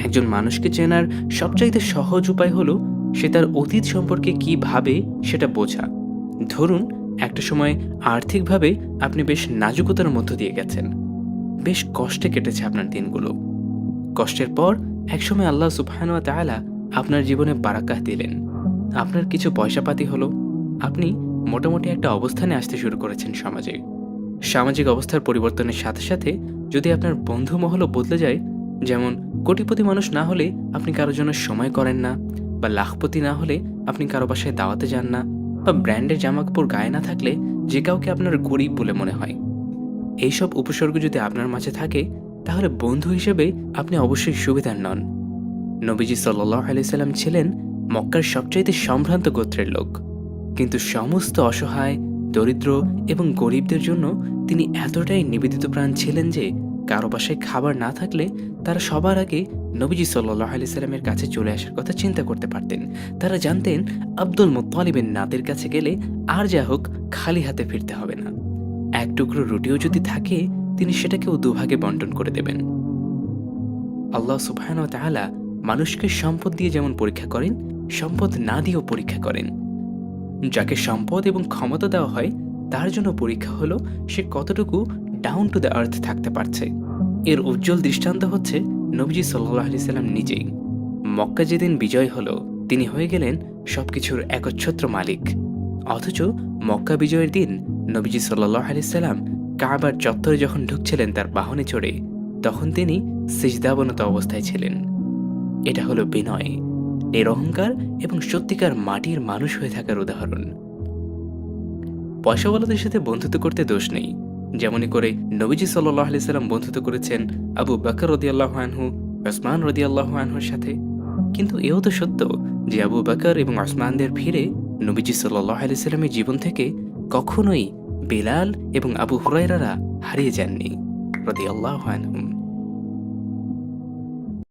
একজন মানুষকে চেনার সবচাইতে সহজ উপায় হলো সে তার অতীত সম্পর্কে কি ভাবে সেটা বোঝা। ধরুন, একটা সময় আর্থিকভাবে আপনি বেশ নাজুকতার মধ্য দিয়ে গেছেন, বেশ কষ্টে কেটেছে আপনার দিনগুলো। কষ্টের পর একসময় আল্লাহ সুবহানাহু ওয়া তাআলা আপনার জীবনে বারাকাহ দিলেন, আপনার কিছু পয়সাপাতি হলো, আপনি মোটামুটি একটা অবস্থানে আসতে শুরু করেছেন সমাজে। সামাজিক অবস্থার পরিবর্তনের সাথে সাথে যদি আপনার বন্ধু মহলও বদলে যায়, যেমন কোটিপতি মানুষ না হলে আপনি কারোর জন্য সময় করেন না, বা লাখপতি না হলে আপনি কারো বাসায় দাওয়াতে যান না, বা ব্র্যান্ডের জামাকাপড় গায়ে না থাকলে যে কাউকে আপনার গরিব বলে মনে হয়, এইসব উপসর্গ যদি আপনার মাঝে থাকে, তাহলে বন্ধু হিসেবে আপনি অবশ্যই সুবিধার নন। নবীজি সাল্লাল্লাহু আলাইহি সাল্লাম ছিলেন মক্কার সবচাইতে সম্ভ্রান্ত গোত্রের লোক, কিন্তু সমস্ত অসহায়, দরিদ্র এবং গরিবদের জন্য তিনি এতটাই নিবেদিত প্রাণ ছিলেন যে কারো বাসায় খাবার না থাকলে তারা সবার আগে নবীজি সাল্লাল্লাহু আলাইহি সাল্লামের কাছে চলে আসার কথা চিন্তা করতে পারতেন। তারা জানতেন আব্দুল মুত্তালিবের নাতের কাছে গেলে আর যা হোক খালি হাতে ফিরতে হবে না। এক টুকরো রুটিও যদি থাকে, তিনি সেটাকেও দুভাগে বন্টন করে দেবেন। আল্লাহ সুবহানাহু ওয়া তাআলা মানুষকে সম্পদ দিয়ে যেমন পরীক্ষা করেন, সম্পদ না দিয়েও পরীক্ষা করেন। যাকে সম্পদ এবং ক্ষমতা দেওয়া হয় তার জন্য পরীক্ষা হলো সে কতটুকু ডাউন টু দ্য আর্থ থাকতে পারছে। এর উজ্জ্বল দৃষ্টান্ত হচ্ছে নবীজি সাল্লাল্লাহু আলাইহি সাল্লাম নিজেই। মক্কা যেদিন বিজয় হলো, তিনি হয়ে গেলেন সবকিছুর একচ্ছত্র মালিক। অথচ মক্কা বিজয়ের দিন নবীজি সাল্লাল্লাহু আলাইহি সাল্লাম কাবার চত্বরে যখন ঢুকছিলেন তার বাহনে চড়ে, তখন তিনি সিজদাবনত অবস্থায় ছিলেন। এটা হলো বিনয়, নিরহংকার এবং সত্যিকার মাটির মানুষ হয়ে থাকার উদাহরণ। পয়সাওয়ালাদের সাথে বন্ধুত্ব করতে দোষ নেই, যেমনই করে নবীজি সাল্লাল্লাহু আলাইহি সাল্লাম বন্ধুত্ব করেছেন আবু বকর রাদিয়াল্লাহু আনহু, ওসমান রাদিয়াল্লাহু আনহুর সাথে। কিন্তু এও তো সত্য যে আবু বকর এবং ওসমানদের ভিড়ে নবীজি সাল্লাল্লাহু আলাইহি সাল্লামের জীবন থেকে কখনোই বেলাল এবং আবু হুরায়রারা হারিয়ে যাননি রাদিয়াল্লাহু আনহুম।